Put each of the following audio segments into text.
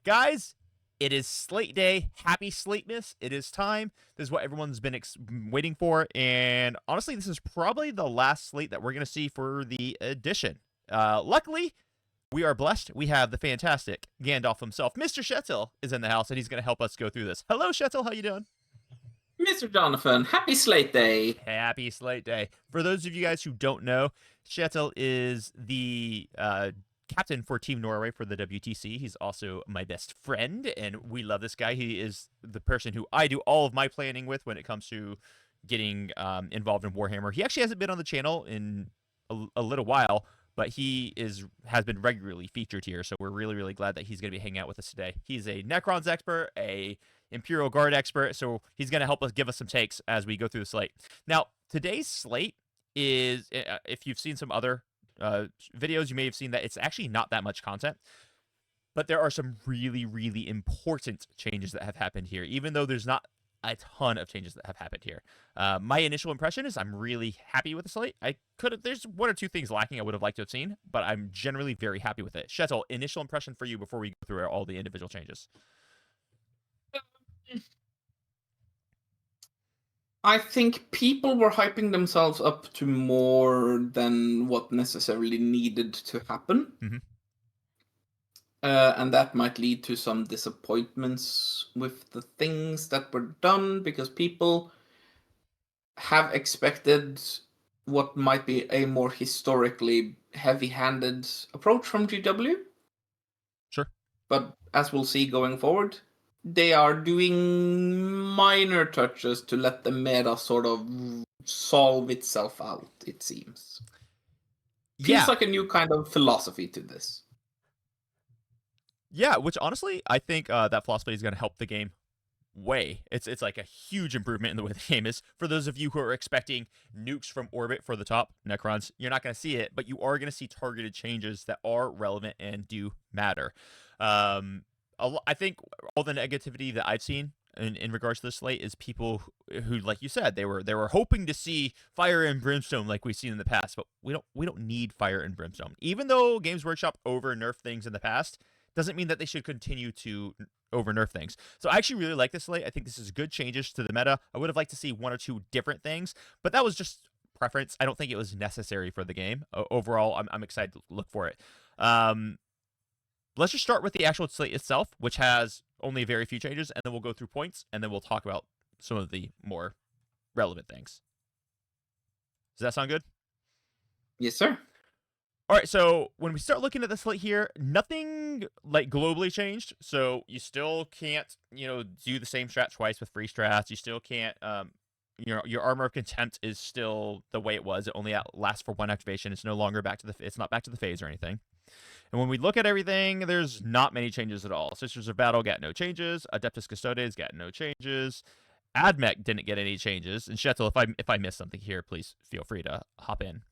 Guys, it is Slate Day. Happy Slateness. It is time. This is what everyone's been waiting for. And honestly, this is probably the last slate that we're going to see for the edition. Luckily, we are blessed. We have the fantastic Gandalf himself. Mr. Shettel is in the house, and he's going to help us go through this. Hello, Shettel. How you doing? Mr. Jonathan, happy Slate Day. Happy Slate Day. For those of you guys who don't know, Shettel is the captain for Team Norway for the WTC. He's also my best friend, and we love this guy. He is the person who I do all of my planning with when it comes to getting involved in Warhammer. He actually hasn't been on the channel in a little while, but he has been regularly featured here, so we're really glad that he's going to be hanging out with us today. He's a Necrons expert, a Imperial Guard expert, so he's going to help us give us some takes as we go through the slate. Now, today's slate is, if you've seen some other videos, you may have seen that it's actually not that much content, but there are some really important changes that have happened here, even though there's not a ton of changes that have happened here. My initial impression is I'm really happy with the slate. There's one or two things lacking I would have liked to have seen, but I'm generally very happy with it. Shettel, initial impression for you before we go through all the individual changes. I think people were hyping themselves up to more than what necessarily needed to happen. Mm-hmm. And that might lead to some disappointments with the things that were done, because people have expected what might be a more historically heavy-handed approach from GW. Sure. But as we'll see going forward, they are doing minor touches to let the meta sort of solve itself out, it seems. Feels like a new kind of philosophy to this. Yeah, which honestly, I think that philosophy is going to help the game way. It's like a huge improvement in the way the game is. For those of you who are expecting nukes from orbit for the top Necrons, you're not going to see it, but you are going to see targeted changes that are relevant and do matter. I think all the negativity that I've seen in regards to the slate is people who, like you said, they were hoping to see fire and brimstone like we've seen in the past, but we don't need fire and brimstone. Even though Games Workshop over nerfed things in the past, doesn't mean that they should continue to over nerf things. So I actually really like this slate. I think this is good changes to the meta. I would have liked to see one or two different things, but that was just preference. I don't think it was necessary for the game. Overall, I'm excited to look for it. Let's just start with the actual slate itself, which has only very few changes, and then we'll go through points, and then we'll talk about some of the more relevant things. Does that sound good? Yes, sir. All right, so when we start looking at the slate here, nothing like globally changed. So you still can't, do the same strat twice with free strats. You still can't, your Armor of Contempt is still the way it was. It only lasts for one activation. It's no longer it's not back to the phase or anything. And when we look at everything, there's not many changes at all. Sisters of Battle got no changes. Adeptus Custodes got no changes. Admech didn't get any changes. And Shettel, if I missed something here, please feel free to hop in.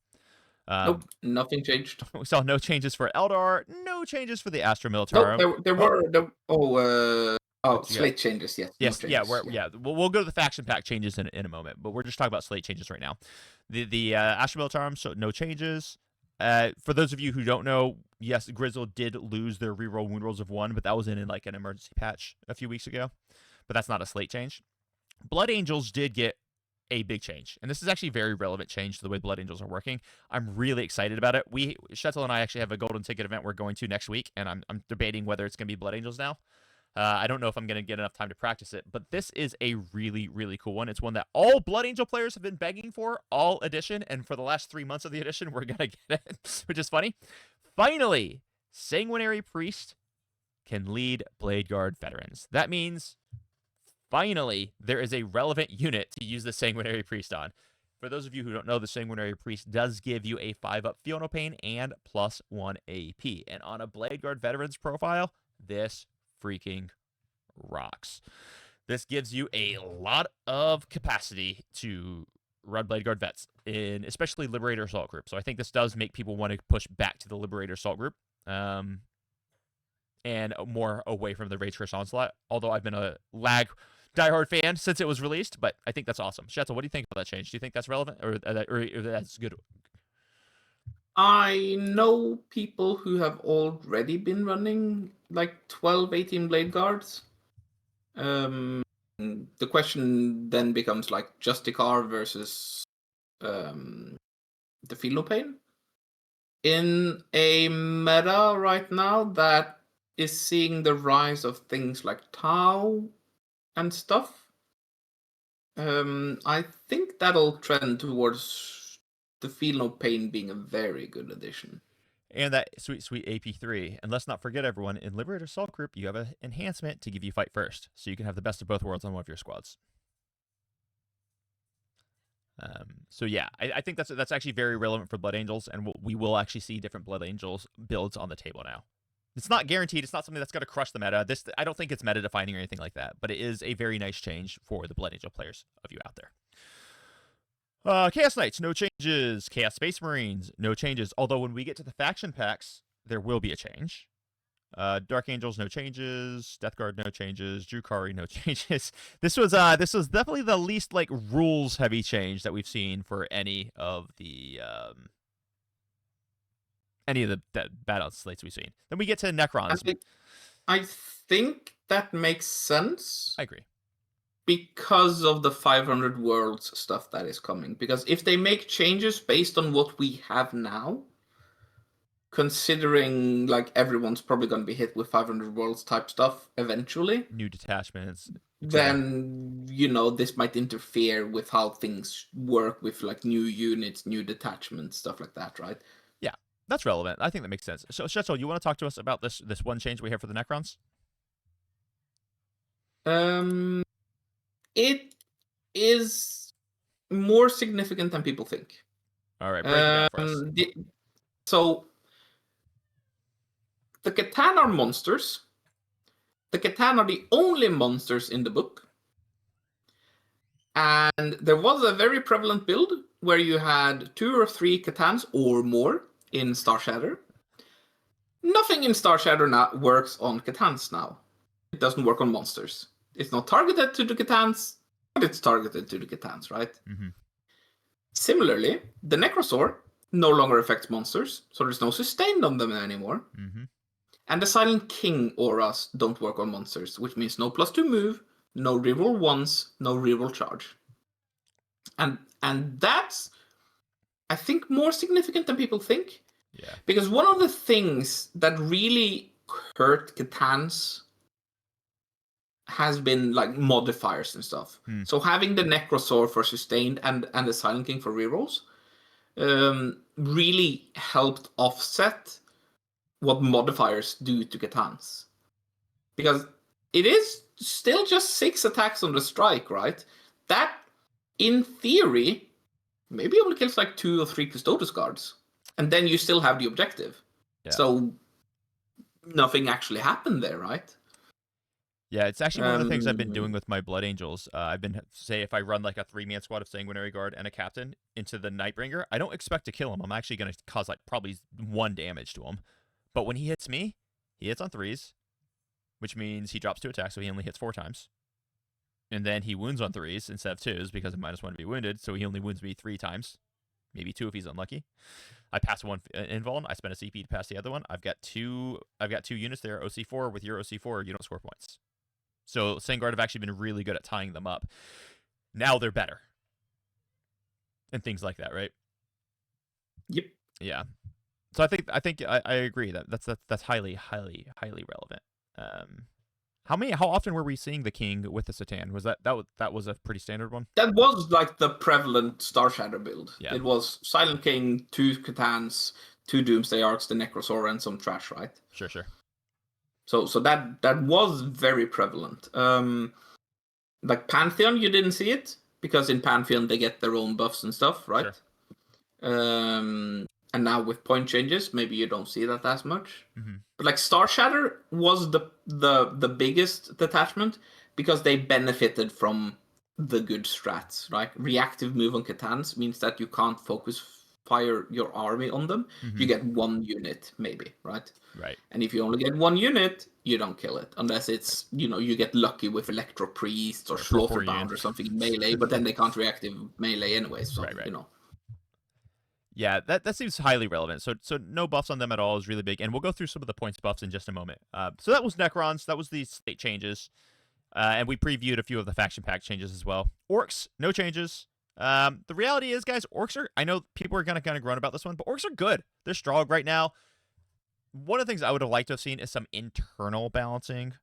Nope, nothing changed. We saw no changes for Eldar, no changes for the Astra Militarum. Nope, there were slate changes. Yes, no changes, We'll go to the faction pack changes in a moment, but we're just talking about slate changes right now. The Astra Militarum, so no changes. For those of you who don't know, yes, Grizzle did lose their reroll wound rolls of 1, but that was in like an emergency patch a few weeks ago. But that's not a slate change. Blood Angels did get a big change, and this is actually a very relevant change to the way Blood Angels are working. I'm really excited about it. Shettel and I actually have a golden ticket event we're going to next week, and I'm debating whether it's going to be Blood Angels now. I don't know if I'm going to get enough time to practice it, but this is a really cool one. It's one that all Blood Angel players have been begging for all edition, and for the last 3 months of the edition, we're going to get it, which is funny. Finally, Sanguinary Priest can lead Blade Guard veterans. That means finally there is a relevant unit to use the Sanguinary Priest on. For those of you who don't know, the Sanguinary Priest does give you a 5-up Feel No Pain and +1 AP. And on a Blade Guard veterans profile, this freaking rocks. This gives you a lot of capacity to run Blade Guard vets, in especially Liberator Assault Group. So I think this does make people want to push back to the Liberator Assault Group, and more away from the Rage Curse Onslaught, although I've been a diehard fan since it was released, but I think that's awesome. Shettel, what do you think about that change? Do you think that's relevant, or that's good? I know people who have already been running like 12, 18 blade guards. The question then becomes like Justicar versus the Feel No Pain. In a meta right now that is seeing the rise of things like Tau and stuff, I think that'll trend towards the Feel No Pain being a very good addition. And that sweet, sweet AP3. And let's not forget, everyone, in Liberator Assault Group, you have an enhancement to give you fight first. So you can have the best of both worlds on one of your squads. So yeah, I think that's actually very relevant for Blood Angels, and we will actually see different Blood Angels builds on the table now. It's not guaranteed. It's not something that's going to crush the meta. I don't think it's meta defining or anything like that, but it is a very nice change for the Blood Angel players of you out there. Chaos Knights, no changes. Chaos Space Marines, no changes. Although when we get to the faction packs, there will be a change. Dark Angels, no changes. Deathguard, no changes. Drukhari, no changes. This was definitely the least like rules heavy change that we've seen for any of the battle slates we've seen. Then we get to Necrons. I think that makes sense. I agree. Because of the 500 worlds stuff that is coming. Because if they make changes based on what we have now, considering like everyone's probably going to be hit with 500 worlds type stuff eventually, new detachments, then this might interfere with how things work with like new units, new detachments, stuff like that, right? Yeah, that's relevant. I think that makes sense. So Shetzel, you want to talk to us about this one change we have for the Necrons? It is more significant than people think. All right, break it down for us. So the Catan are monsters. The Catan are the only monsters in the book. And there was a very prevalent build where you had 2 or 3 Catans or more in Star Shatter. Nothing in Star Shatter now works on Catans now. It doesn't work on monsters. It's not targeted to the Catans, but it's targeted to the Catans, right? Mm-hmm. Similarly, the Necrosaur no longer affects monsters, so there's no sustained on them anymore. Mm-hmm. And the Silent King auras don't work on monsters, which means no +2 move, no reroll once, no reroll charge. And that's, I think, more significant than people think. Yeah. Because one of the things that really hurt Catans has been like modifiers and stuff. So having the Necrosaur for sustained and the Silent King for rerolls really helped offset what modifiers do to Catans. Because it is still just 6 attacks on the strike, right? That, in theory, maybe only kills like 2 or 3 Custodes guards. And then you still have the objective. Yeah. So nothing actually happened there, right? Yeah, it's actually one of the things I've been doing with my Blood Angels. I've been, say, if I run like a 3-man squad of Sanguinary Guard and a Captain into the Nightbringer, I don't expect to kill him. I'm actually going to cause like probably 1 damage to him. But when he hits me, he hits on 3s, which means he drops 2 attacks, so he only hits 4 times. And then he wounds on 3s instead of 2s because of -1 to be wounded, so he only wounds me 3 times. Maybe 2 if he's unlucky. I pass 1 invuln. I spend a CP to pass the other one. I've got 2 units there. OC4. With your OC4, you don't score points. So Sangard have actually been really good at tying them up. Now they're better. And things like that, right? Yep. Yeah. So I think I agree that's highly relevant. How often were we seeing the King with the Satan? Was that was a pretty standard one? That was like the prevalent Star Shadow build. Yeah. It was Silent King, 2 Catans, 2 Doomsday Arcs, the Necrosaur, and some trash, right? Sure. So that was very prevalent. Like Pantheon, you didn't see it because in Pantheon they get their own buffs and stuff, right? Sure. And now with point changes, maybe you don't see that as much. Mm-hmm. But like Star Shatter was the biggest detachment because they benefited from the good strats, right? Reactive move on Catans means that you can't focus fire your army on them. Mm-hmm. You get 1 unit, maybe, right? Right. And if you only get 1 unit, you don't kill it unless it's you get lucky with Electro Priest or Slaughterbound or something in melee, but then they can't reactive melee anyway. So right. Yeah, that seems highly relevant. So no buffs on them at all is really big, and we'll go through some of the points buffs in just a moment. So that was Necrons. That was the state changes, and we previewed a few of the faction pack changes as well. Orks, no changes. The reality is, guys, orcs are. I know people are gonna kind of groan about this one, but orcs are good. They're strong right now. One of the things I would have liked to have seen is some internal balancing,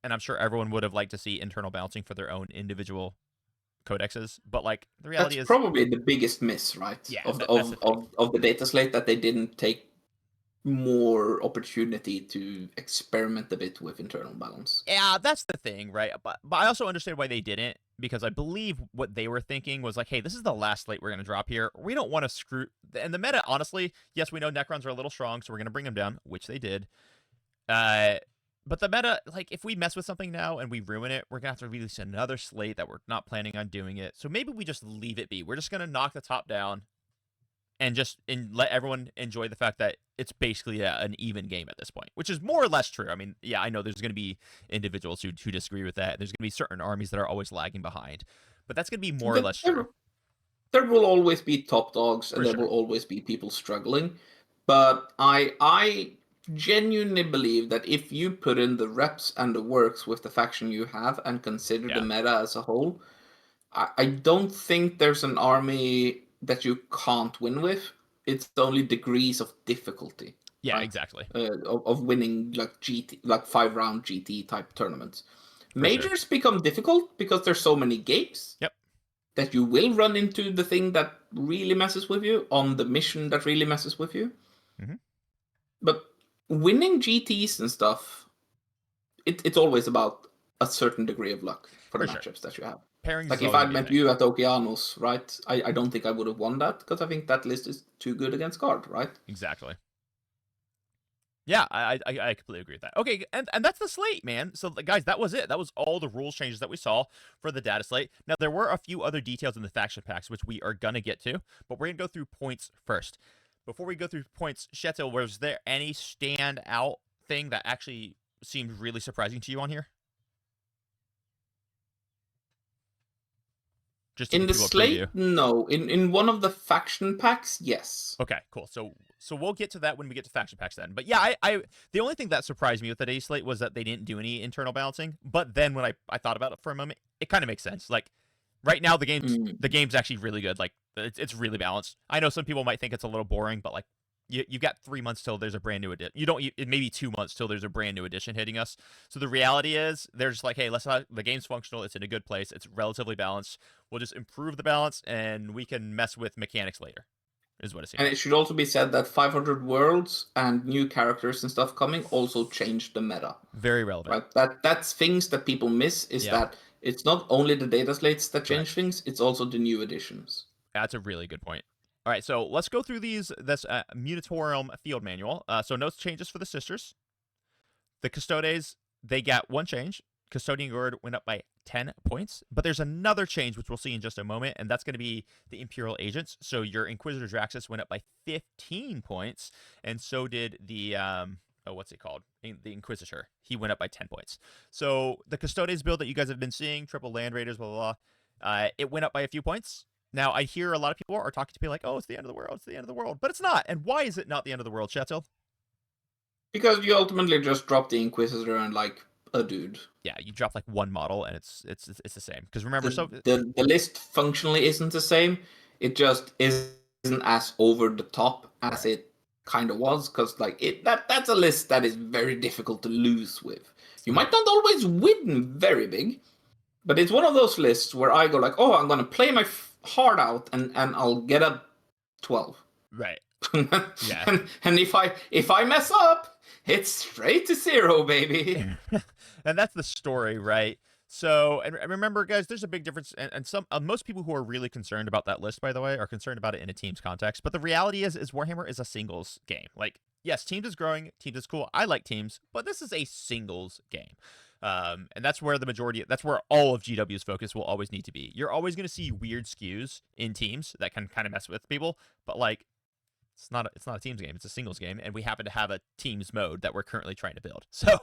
and I'm sure everyone would have liked to see internal balancing for their own individual codexes. But like the reality That's is, probably the biggest miss, right? yeah, Of the, that's the thing. of the data slate, that they didn't take more opportunity to experiment a bit with internal balance. Yeah, that's the thing, right? But I also understand why they didn't, because I believe what they were thinking was like, hey, this is the last slate we're going to drop here. We don't want to screw. And the meta, honestly, yes, we know Necrons are a little strong, so we're going to bring them down, which they did. But the meta, like, if we mess with something now and we ruin it, we're going to have to release another slate that we're not planning on doing it. So maybe we just leave it be. We're just going to knock the top down and just let everyone enjoy the fact that it's basically an even game at this point, which is more or less true. I mean, yeah, I know there's going to be individuals who disagree with that. There's going to be certain armies that are always lagging behind, but that's going to be more or less true. There will always be top dogs, and For there sure. will always be people struggling. But I genuinely believe that if you put in the reps and the works with the faction you have and consider the Yeah. meta as a whole, I don't think there's an army that you can't win with. It's only degrees of difficulty. Yeah, Right? exactly. Of winning like GT, like 5-round GT type tournaments. For sure. Majors become difficult because there's so many games. Yep. That you will run into the thing that really messes with you on the mission that really messes with you. Mhm. But winning GTs and stuff, it's always about a certain degree of luck for the For sure. matchups that you have. Pairings Like is if always I'd gonna be a met thing. you at Okeanos, right? I don't think I would have won that because I think that list is too good against guard, right? Exactly. Yeah, I completely agree with that. Okay, and that's the slate, man. So, guys, that was it. That was all the rules changes that we saw for the data slate. Now, there were a few other details in the faction packs, which we are going to get to, but we're going to go through points first. Before we go through points, Shetel, was there any standout thing that actually seemed really surprising to you on here? Just to In give the people a slate, preview. no. In one of the faction packs, yes. Okay, cool. So we'll get to that when we get to faction packs then. But yeah, I the only thing that surprised me with the day slate was that they didn't do any internal balancing. But then when I thought about it for a moment, it kind of makes sense. Like right now the game's actually really good. Like it's really balanced. I know some people might think it's a little boring, but like you got 3 months till there's a brand new edition. You don't it maybe 2 months till there's a brand new edition hitting us. So the reality is they're just like, hey, the game's functional. It's in a good place. It's relatively balanced. We'll just improve the balance and we can mess with mechanics later. Is what it seems And like. it should also be said that 500 worlds and new characters and stuff coming also changed the meta. Very relevant. Right? That's things that people miss is that it's not only the data slates that change things, it's also the new additions. That's a really good point. All right, so let's go through this Munitorum field manual. So notes changes for the sisters. The Custodes, they got one change. Custodian Guard went up by 10 points. But there's another change, which we'll see in just a moment, and that's going to be the Imperial Agents. So your Inquisitor Draxus went up by 15 points, and so did the, what's it called? The Inquisitor. He went up by 10 points. So the Custodes build that you guys have been seeing, triple Land Raiders, blah, blah, blah, it went up by a few points. Now, I hear a lot of people are talking to me like, oh, it's the end of the world, it's the end of the world. But it's not. And why is it not the end of the world, Shetel? Because you ultimately just drop the Inquisitor and like a dude. Yeah, you drop like one model and it's the same. Because remember, the list functionally isn't the same. It just isn't as over the top as it kind of was. Because like that's a list that is very difficult to lose with. You might not always win very big, but it's one of those lists where I go like, oh, I'm gonna play my heart out and I'll get a 12. Right. Yeah. and if I mess up, it's straight to 0, baby. And that's the story, right? So, and remember, guys, there's a big difference, and some most people who are really concerned about that list, by the way, are concerned about it in a team's context. But the reality is Warhammer is a singles game. Like, yes, teams is growing, teams is cool. I like teams, but this is a singles game. And that's where that's where all of GW's focus will always need to be. You're always going to see weird skews in teams that can kind of mess with people, but like, It's not a teams game. It's a singles game, and we happen to have a teams mode that we're currently trying to build. So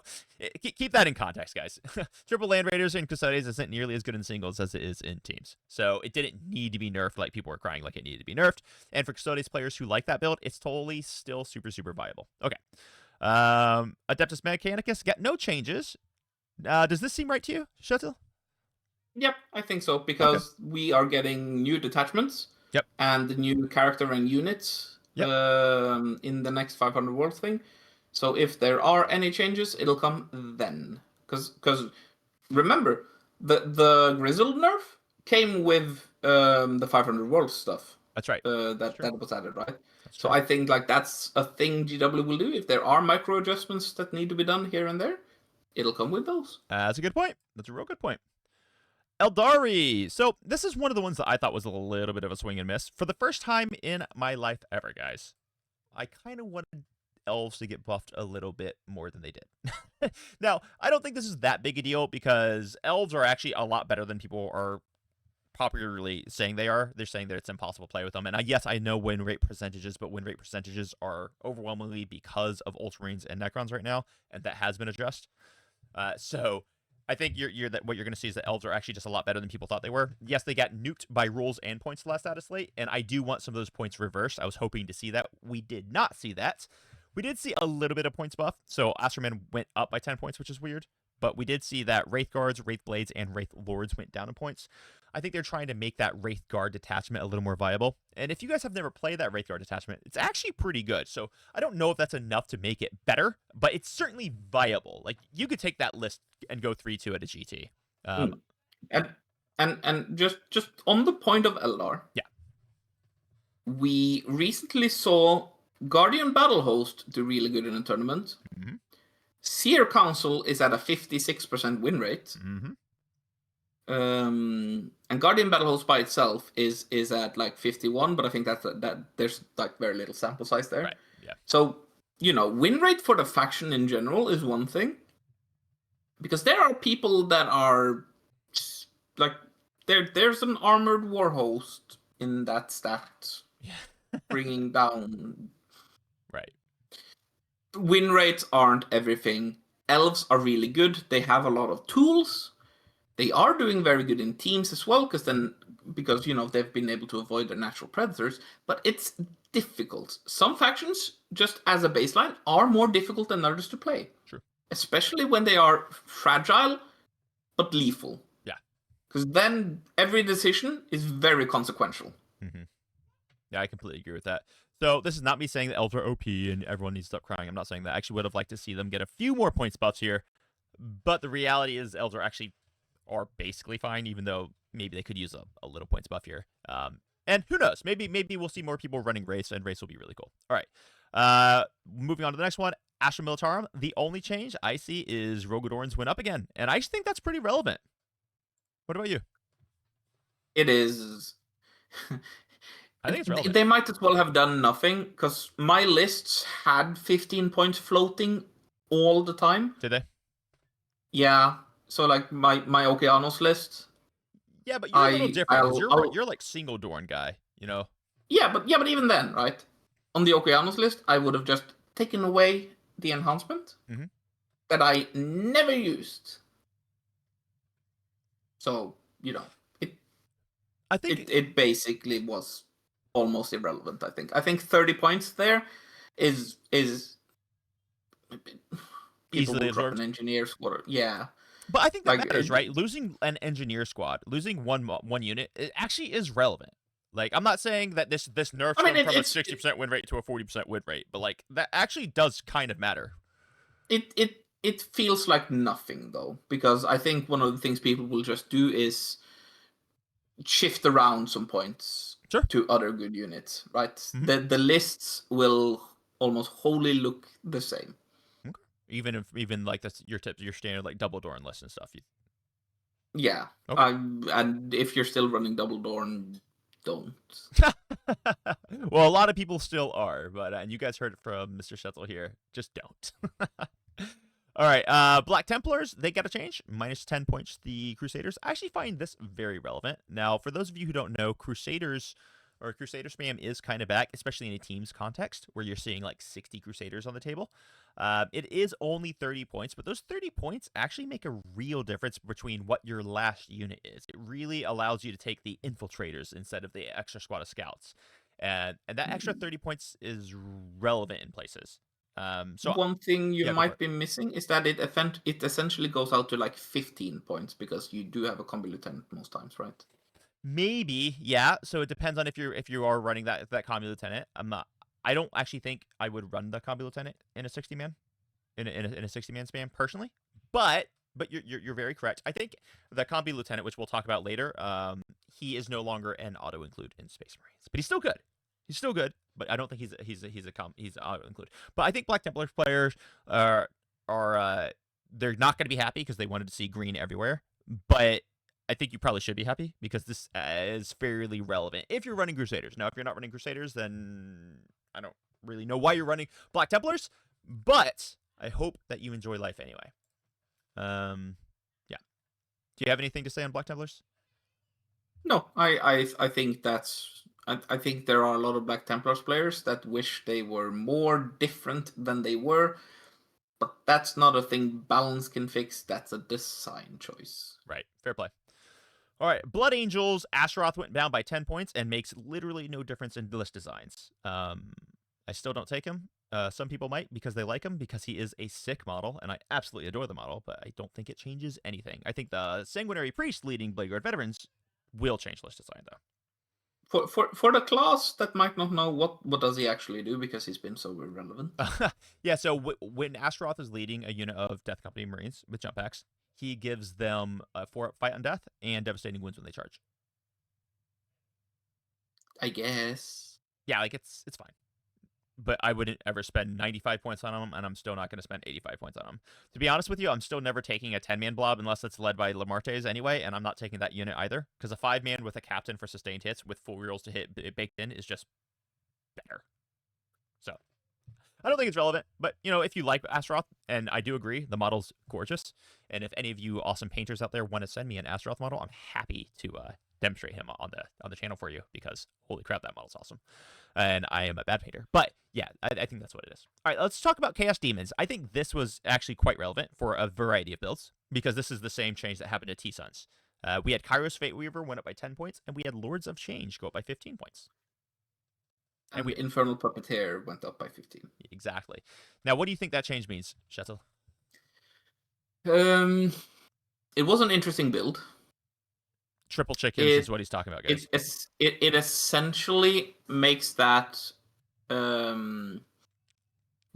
keep that in context, guys. Triple Land Raiders and Custodes isn't nearly as good in singles as it is in teams. So it didn't need to be nerfed like people were crying like it needed to be nerfed. And for Custodes players who like that build, it's totally still super, super viable. Okay. Adeptus Mechanicus got no changes. Does this seem right to you, Shuttle? Yep, I think so, because we are getting new detachments. Yep. And new character and units. Yep. In the next 500 world thing. So if there are any changes, it'll come then. Because remember, the Grizzled nerf came with the 500 world stuff. That's right. That was added, right? That's so true. I think like that's a thing GW will do. If there are micro adjustments that need to be done here and there, it'll come with those. That's a good point. That's a real good point. Aeldari. So this is one of the ones that I thought was a little bit of a swing and miss. For the first time in my life ever, guys, I kind of wanted elves to get buffed a little bit more than they did. Now, I don't think this is that big a deal because elves are actually a lot better than people are popularly saying they are. They're saying that it's impossible to play with them. And yes, I know win rate percentages, but win rate percentages are overwhelmingly because of Ultramarines and Necrons right now, and that has been addressed. So I think what you're going to see is that elves are actually just a lot better than people thought they were. Yes, they got nuked by rules and points last Dataslate, and I do want some of those points reversed. I was hoping to see that. We did not see that. We did see a little bit of points buff, so Astroman went up by 10 points, which is weird. But we did see that Wraith Guards, Wraith Blades, and Wraith Lords went down in points. I think they're trying to make that Wraith Guard detachment a little more viable. And if you guys have never played that Wraith Guard detachment, it's actually pretty good. So I don't know if that's enough to make it better, but it's certainly viable. Like, you could take that list and go 3-2 at a GT. And just on the point of Eldar. Yeah. We recently saw Guardian Battle Host do really good in a tournament. Mm-hmm. Seer Council is at a 56% win rate. Mm-hmm. And Guardian Battle Host by itself is at like 51, but I think that there's like very little sample size there. Right. Yeah. So, win rate for the faction in general is one thing. Because there are people that are like there's an armored war host in that stat. Yeah. Bringing down. Right. Win rates aren't everything. Elves are really good. They have a lot of tools. They are doing very good in teams as well, because they've been able to avoid their natural predators. But it's difficult. Some factions, just as a baseline, are more difficult than others to play. True. Especially when they are fragile but lethal. Yeah. Because then every decision is very consequential. Mm-hmm. Yeah, I completely agree with that. So this is not me saying that elves are OP and everyone needs to stop crying. I'm not saying that. I actually would have liked to see them get a few more points buffs here. But the reality is elves are basically fine, even though maybe they could use a little points buff here. And who knows? Maybe we'll see more people running race, and race will be really cool. All right. Moving on to the next one. Astra Militarum. The only change I see is Rogadorns went up again. And I think that's pretty relevant. What about you? It is. I think it's relevant. They might as well have done nothing, because my lists had 15 points floating all the time. Did they? Yeah. So like my Okeanos list. Yeah, but you're a little different. You're like single Dorn guy, Yeah, but even then, right? On the Okeanos list, I would have just taken away the enhancement that I never used. So, I think it basically was almost irrelevant, I think. I think 30 points there is easily absorbed. An engineer squad. Yeah. But I think that matters, right? Losing an engineer squad, losing one unit, it actually is relevant. Like, I'm not saying that this nerfs from a 60% win rate to a 40% win rate, but like that actually does kind of matter. It feels like nothing though, because I think one of the things people will just do is shift around some points to other good units, right? Mm-hmm. The lists will almost wholly look the same. Okay. Even like that's your standard like double Dorn list and stuff. Yeah. Okay. And if you're still running double Dorn, don't. Well, a lot of people still are, but and you guys heard it from Mr. Shetzel here. Just don't. All right, Black Templars, they got a change. Minus 10 points to the Crusaders. I actually find this very relevant. Now, for those of you who don't know, Crusaders or Crusader spam is kind of back, especially in a team's context where you're seeing like 60 Crusaders on the table. It is only 30 points, but those 30 points actually make a real difference between what your last unit is. It really allows you to take the infiltrators instead of the extra squad of scouts. And that extra 30 points is relevant in places. So one thing you yeah, go for might it. be missing is that it essentially goes out to like 15 points because you do have a combi lieutenant most times, right? Maybe, yeah. So it depends on if you are running that combi lieutenant. I don't actually think I would run the combi lieutenant in a 60 man, in a 60 man spam personally. But you're very correct. I think the combi lieutenant, which we'll talk about later, he is no longer an auto include in Space Marines, but he's still good. He's still good, but I don't think he's auto include. But I think Black Templars players are they're not going to be happy because they wanted to see green everywhere. But I think you probably should be happy because this is fairly relevant if you're running Crusaders. Now, if you're not running Crusaders, then I don't really know why you're running Black Templars, but I hope that you enjoy life anyway. Yeah. Do you have anything to say on Black Templars? No, I think I think there are a lot of Black Templars players that wish they were more different than they were, but that's not a thing balance can fix. That's a design choice. Right. Fair play. All right. Blood Angels, Astaroth went down by 10 points and makes literally no difference in list designs. I still don't take him. Some people might because they like him because he is a sick model, and I absolutely adore the model, but I don't think it changes anything. I think the Sanguinary Priest leading Bladeguard veterans will change list design, though. For the class that might not know what does he actually do because he's been so irrelevant. Yeah, so when Astaroth is leading a unit of Death Company Marines with jump packs, he gives them a 4-up fight on death and devastating wounds when they charge. I guess. Yeah, like it's fine. But I wouldn't ever spend 95 points on him, and I'm still not going to spend 85 points on him. To be honest with you, I'm still never taking a 10-man blob unless it's led by Lamartes anyway, and I'm not taking that unit either, because a 5-man with a captain for sustained hits with full rerolls to hit baked in is just better. So, I don't think it's relevant, but, if you like Astaroth, and I do agree, the model's gorgeous, and if any of you awesome painters out there want to send me an Astaroth model, I'm happy to demonstrate him on the channel for you, because holy crap, that model's awesome. And I am a bad painter. But yeah, I think that's what it is. All right, let's talk about Chaos Demons. I think this was actually quite relevant for a variety of builds because this is the same change that happened to T-Suns. We had Kairos Fate Weaver went up by 10 points, and we had Lords of Change go up by 15 points. And Infernal Puppeteer went up by 15. Exactly. Now, what do you think that change means, Shetel? It was an interesting build. Triple chickens is what he's talking about, guys. It essentially makes that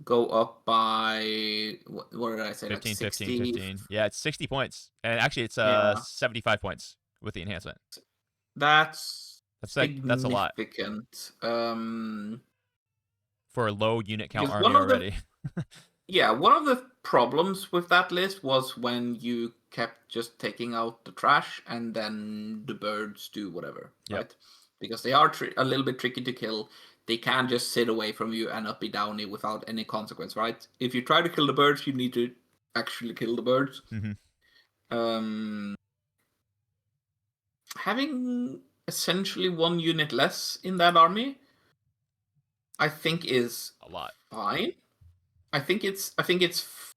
go up by what did I say? 15, like 60? 15. Yeah, it's 60 points. And actually it's 75 points with the enhancement. That's a lot. Significant. For a low unit count army already. Yeah, one of the problems with that list was when you kept just taking out the trash and then the birds do whatever, right? Because they are a little bit tricky to kill. They can just sit away from you and up be downy without any consequence, right? If you try to kill the birds, you need to actually kill the birds. Mm-hmm. Having essentially one unit less in that army, I think is a lot. Fine. I think it's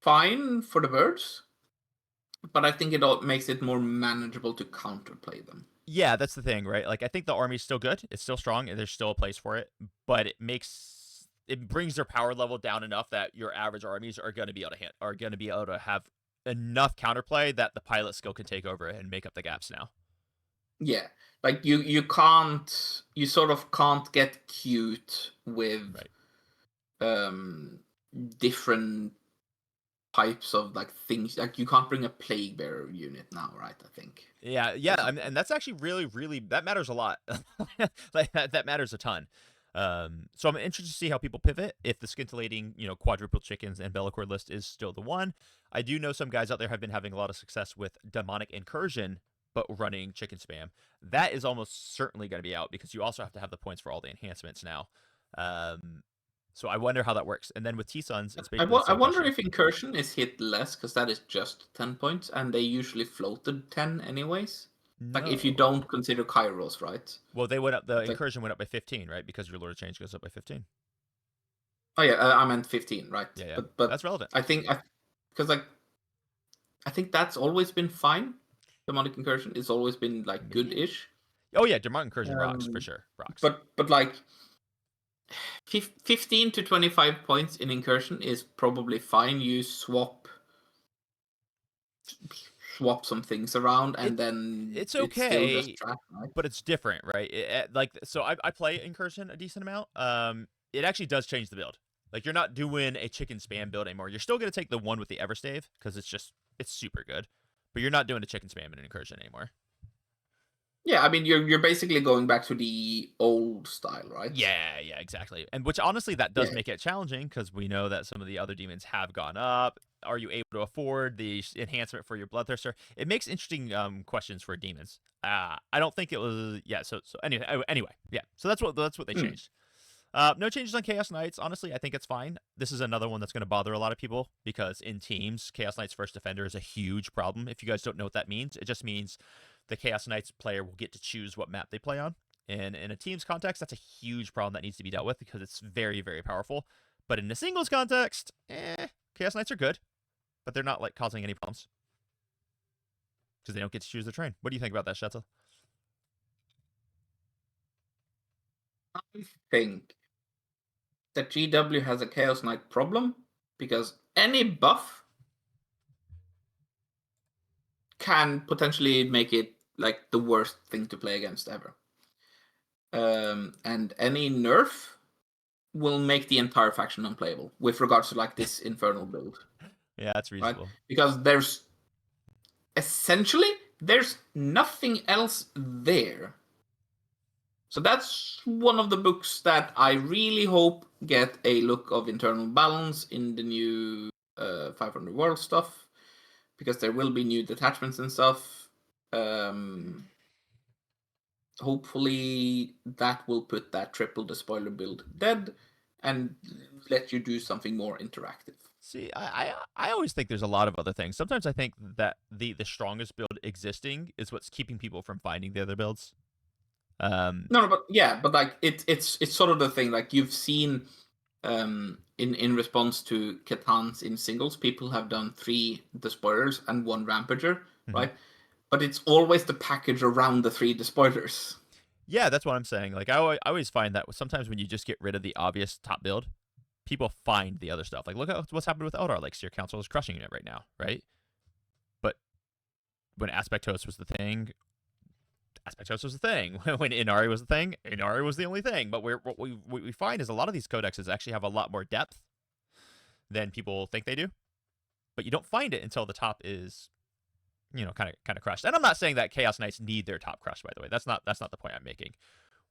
fine for the birds, but I think it makes it more manageable to counterplay them. Yeah, that's the thing, right? Like I think the army's still good, it's still strong, and there's still a place for it, but it brings their power level down enough that your average armies are going to be able to have enough counterplay that the pilot skill can take over and make up the gaps now. Yeah, like you sort of can't get cute with different types of like things. Like you can't bring a plague bearer unit now, right? I think. Yeah, and that's actually really that matters a lot. Like that matters a ton. So I'm interested to see how people pivot if the scintillating, quadruple chickens and Bellacore list is still the one. I do know some guys out there have been having a lot of success with demonic incursion, but running chicken spam. That is almost certainly going to be out because you also have to have the points for all the enhancements now. So I wonder how that works. And then with T-Suns, it's basically I wonder if incursion is hit less because that is just 10 points, and they usually floated 10 anyways. Like if you No. don't consider Kairos, right? Well, they went up. The It's like, incursion went up by 15, right? Because your Lord of Change goes up by 15. oh yeah, I meant 15, right? Yeah, yeah. But That's relevant. I think because like I think that's always been fine. Demonic incursion, it's always been like Maybe. good-ish. Oh yeah, demonic incursion rocks for Um, sure. Rocks. but like 15 to 25 points in incursion is probably fine. You swap some things around, and then It's it's still just okay, trash, right? but it's different, right? Like, so I play incursion a decent amount. It actually does change the build. Like, you're not doing a chicken spam build anymore. You're still gonna take the one with the Everstave because it's super good, but you're not doing a chicken spam in an incursion anymore. Yeah, I mean you're basically going back to the old style, right? Yeah, yeah, exactly. And which honestly, that does Yeah. make it challenging because we know that some of the other demons have gone up. Are you able to afford the enhancement for your bloodthirster? It makes interesting questions for demons. I don't think it was. Yeah. So anyway, yeah. So that's what they Mm. changed. No changes on Chaos Knights. Honestly, I think it's fine. This is another one that's going to bother a lot of people because in teams, Chaos Knights First Defender is a huge problem. If you guys don't know what that means, it just means the Chaos Knights player will get to choose what map they play on. And in a team's context, that's a huge problem that needs to be dealt with because it's very, very powerful. But in a singles context, Chaos Knights are good, but they're not like causing any problems because they don't get to choose their train. What do you think about that, Shetzel? I think that GW has a Chaos Knight problem because any buff can potentially make it like the worst thing to play against ever. And any nerf will make the entire faction unplayable with regards to like this infernal build, Yeah, that's right? reasonable. Because there's nothing else there. So that's one of the books that I really hope get a look of internal balance in the new 500 World stuff, because there will be new detachments and stuff. Hopefully that will put that triple despoiler build dead and let you do something more interactive. See, I always think there's a lot of other things. Sometimes I think that the strongest build existing is what's keeping people from finding the other builds. No, but yeah, but like it's sort of the thing. Like you've seen, in response to Catans in singles, people have done 3 despoilers and 1 rampager, right? But it's always the package around the 3 despoilers. Yeah, that's what I'm saying. Like, I always find that sometimes when you just get rid of the obvious top build, people find the other stuff. Like, look at what's happened with Eldar. Like, Seer Council is crushing it right now, right? But when Aspect Host was the thing, Aspect Host was the thing. When Inari was the thing, Inari was the only thing. But what we find is a lot of these codexes actually have a lot more depth than people think they do. But you don't find it until the top is, kind of crushed. And I'm not saying that Chaos Knights need their top crushed. By the way, that's not the point I'm making.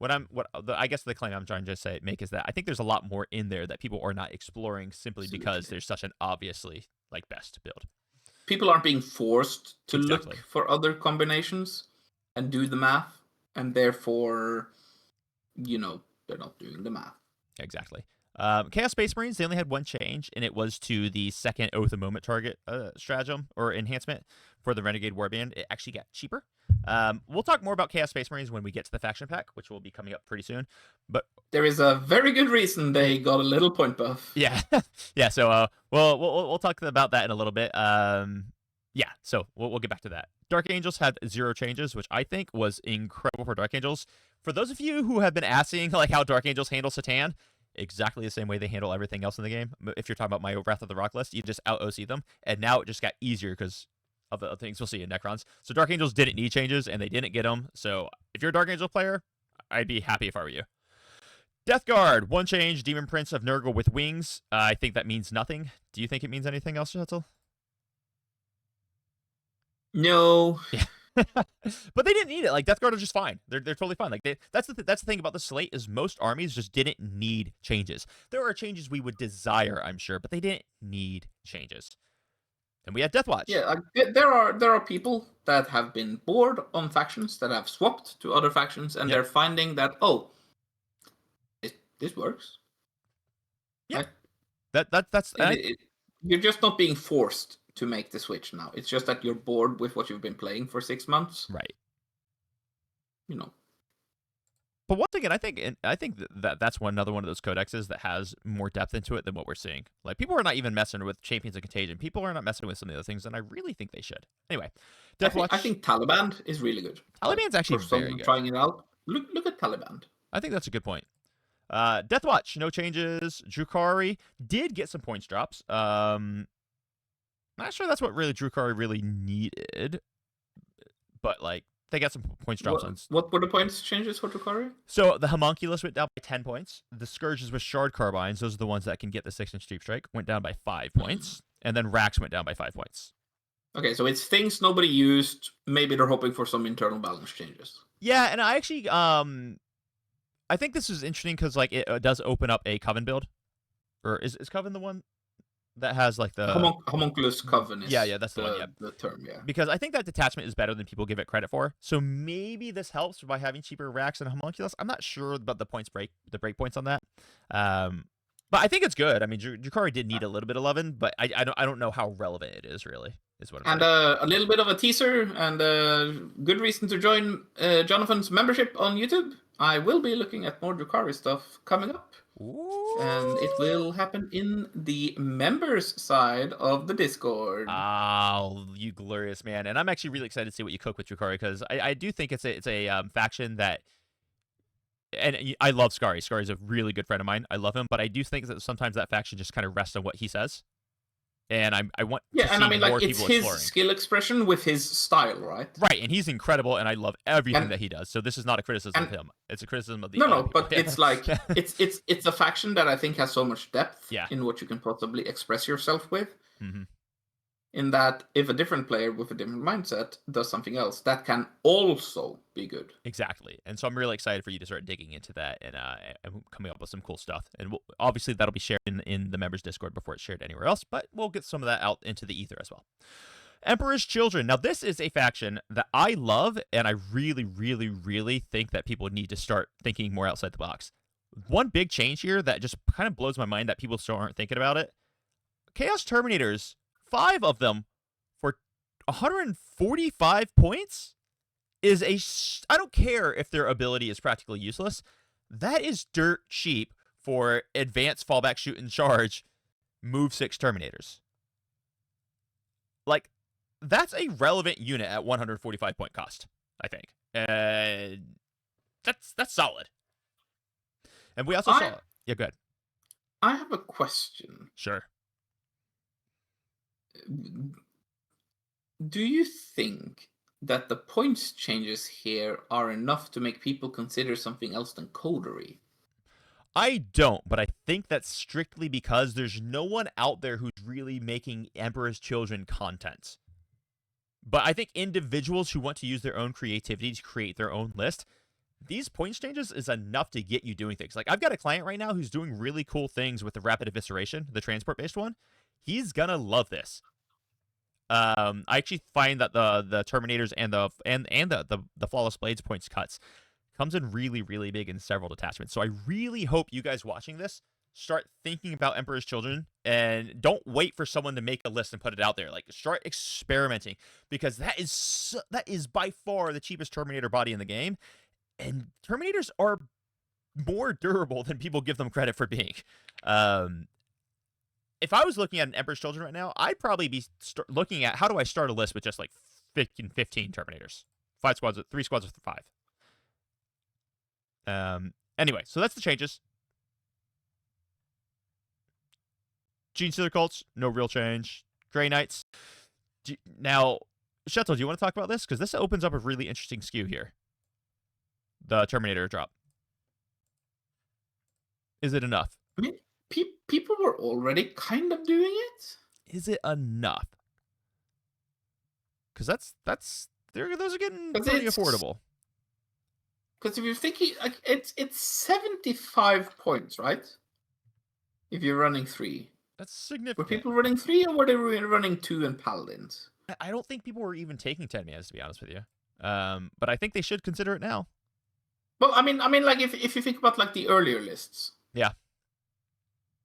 I guess the claim I'm trying to make is that I think there's a lot more in there that people are not exploring simply because there's such an obviously like best build. People aren't being forced to Exactly. look for other combinations and do the math, and therefore, they're not doing the math. Exactly. Chaos Space Marines, they only had one change, and it was to the second Oath of Moment target stratagem or enhancement for the Renegade Warband. It actually got cheaper. We'll talk more about Chaos Space Marines when we get to the faction pack, which will be coming up pretty soon. But there is a very good reason they got a little point buff. Yeah, yeah. So we'll talk about that in a little bit. Yeah. So we'll get back to that. Dark Angels had 0 changes, which I think was incredible for Dark Angels. For those of you who have been asking like how Dark Angels handle Satan, exactly the same way they handle everything else in the game. If you're talking about my Wrath of the Rock list, you just out OC them, and now it just got easier because of the things we'll see in Necrons. So Dark Angels didn't need changes, and they didn't get them. So if you're a Dark Angel player, I'd be happy if I were you. Deathguard, 1 change, Demon Prince of Nurgle with wings. I think that means nothing. Do you think it means anything else, Shetzel? No. Yeah. But they didn't need it. Like, Deathguard are just fine. They're totally fine. Like, that's the thing about the slate is most armies just didn't need changes. There are changes we would desire, I'm sure, but they didn't need changes. And we had Deathwatch. Yeah, there are people that have been bored on factions that have swapped to other factions, and they're finding that this works. Yeah, right? that's you're just not being forced to make the switch now. It's just that you're bored with what you've been playing for 6 months. right. you know. But once again, I think that's another one of those codexes that has more depth into it than what we're seeing. Like, people are not even messing with Champions of Contagion. People are not messing with some of the other things, and I really think they should. Anyway, Deathwatch. I think Taliban is really good. Taliban's actually for very someone good. trying it out. Look at Taliban. I think that's a good point. Deathwatch, no changes. Drukhari did get some points drops. Not sure that's what really Drukhari really needed, but like, they got some points drops on. What were the points changes for Drukhari? So the Homunculus went down by 10 points. The Scourges with Shard Carbines, those are the ones that can get the 6-inch Deep Strike, went down by 5 points. And then Rax went down by 5 points. Okay, so it's things nobody used. Maybe they're hoping for some internal balance changes. Yeah, and I actually, I think this is interesting because, like, it does open up a Coven build. Or is Coven the one that has, like, the... Homunculus Coven is yeah, that's the one, yeah. the term, yeah. Because I think that detachment is better than people give it credit for. So maybe this helps by having cheaper Rax and Homunculus. I'm not sure about the break points on that. But I think it's good. I mean, Drukhari did need a little bit of loving, but I don't know how relevant it is, really. Is what I'm saying. A little bit of a teaser and a good reason to join Jonathan's membership on YouTube. I will be looking at more Drukhari stuff coming up. Ooh. And it will happen in the members side of the Discord. Oh, you glorious man. And I'm actually really excited to see what you cook with Drukhari, because I do think it's a faction that... And I love Skari. Skari's a really good friend of mine. I love him, but I do think that sometimes that faction just kind of rests on what he says. And I want to see more people it's his exploring. Skill expression with his style, right? Right, and he's incredible, and I love everything that he does. So this is not a criticism of him; it's a criticism of the no, but it's like it's a faction that I think has so much depth in what you can possibly express yourself with. Mm-hmm. In that, if a different player with a different mindset does something else, that can also be good. Exactly, and so I'm really excited for you to start digging into that and coming up with some cool stuff. And obviously that'll be shared in the members Discord before it's shared anywhere else, but we'll get some of that out into the ether as well. Emperor's Children. Now this is a faction that I love, and I really, really, really think that people need to start thinking more outside the box. One big change here that just kind of blows my mind that people still aren't thinking about it. Chaos Terminators, 5 of them for 145 points is I don't care if their ability is practically useless. That is dirt cheap for advanced fallback shoot and charge move 6 Terminators. Like, that's a relevant unit at 145 point cost, I think. That's solid. And we also saw... Yeah, go ahead. I have a question. Sure. Do you think that the points changes here are enough to make people consider something else than Coterie? I don't, but I think that's strictly because there's no one out there who's really making Emperor's Children content. But I think individuals who want to use their own creativity to create their own list, these points changes is enough to get you doing things. Like, I've got a client right now who's doing really cool things with the Rapid Evisceration, the transport-based one. He's gonna love this. I actually find that the Terminators and the Flawless Blades points cuts comes in really, really big in several detachments. So I really hope you guys watching this start thinking about Emperor's Children and don't wait for someone to make a list and put it out there. Like, start experimenting, because that is by far the cheapest Terminator body in the game, and Terminators are more durable than people give them credit for being. If I was looking at an Emperor's Children right now, I'd probably be looking at how do I start a list with just like 15 Terminators, 3 squads of 5. Anyway, so that's the changes. Gene Stealer Cults, no real change. Grey Knights. Now, Shetel, do you want to talk about this? Because this opens up a really interesting skew here. The Terminator drop. Is it enough? I mean, people were already kind of doing it. Is it enough? Because those are getting pretty affordable. Because if you're thinking, like, it's 75 points, right? If you're running 3. That's significant. Were people running 3 or were they running 2 and Paladins? I don't think people were even taking 10 mans, to be honest with you. But I think they should consider it now. Well, I mean, like if you think about like the earlier lists. Yeah.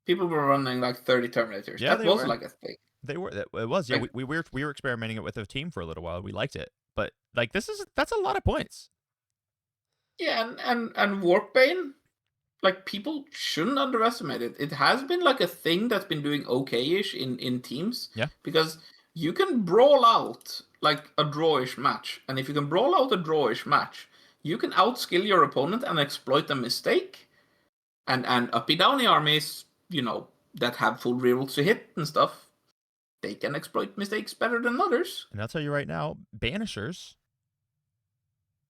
People were running like 30 Terminators. Yeah, that was like a thing. They were. It was. Yeah, we were experimenting it with a team for a little while. We liked it, but like that's a lot of points. Yeah, and Warpbane, like, people shouldn't underestimate it. It has been like a thing that's been doing okay-ish in teams. Yeah. Because you can brawl out like a drawish match, and if you can brawl out a drawish match, you can outskill your opponent and exploit a mistake. And uppy downy armies, that have full rerolls to hit and stuff, they can exploit mistakes better than others. And I'll tell you right now, Banishers,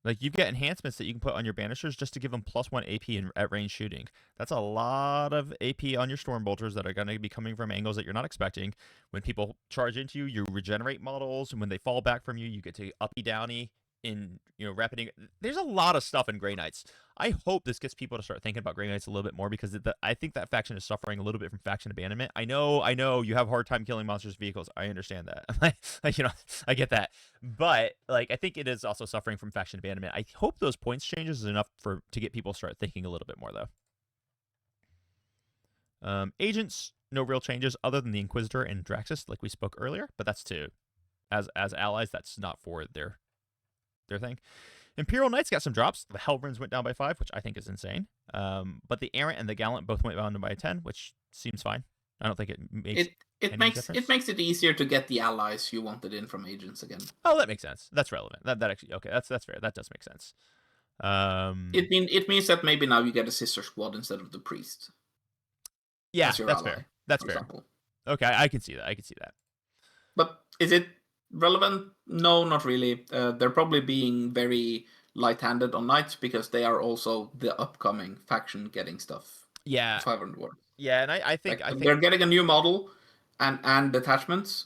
like, you've got enhancements that you can put on your Banishers just to give them +1 AP at range shooting. That's a lot of AP on your Stormbolters that are going to be coming from angles that you're not expecting. When people charge into you, you regenerate models, and when they fall back from you, you get to uppy downy in rapiding. There's a lot of stuff in Grey Knights. I hope this gets people to start thinking about Grey Knights a little bit more, because I think that faction is suffering a little bit from faction abandonment. I know you have a hard time killing monsters' vehicles. I understand that. I get that. But I think it is also suffering from faction abandonment. I hope those points changes is enough to get people to start thinking a little bit more, though. Agents, no real changes other than the Inquisitor and Draxus, like we spoke earlier. But that's as allies. That's not for their thing. Imperial Knights got some drops. The Hellbrinds went down by 5, which I think is insane. But the Errant and the Gallant both went down by 10, which seems fine. I don't think it makes it makes it easier to get the allies you wanted in from agents again. Oh, that makes sense. That's relevant. That actually, okay. That's fair. That does make sense. It means that maybe now you get a sister squad instead of the priest. Yeah, that's fair. That's fair. Example. Okay, I can see that. But is it relevant? No, not really. They're probably being very light-handed on knights because they are also the upcoming faction getting stuff. Yeah. 500 words. Yeah, and I think they're getting a new model and detachments.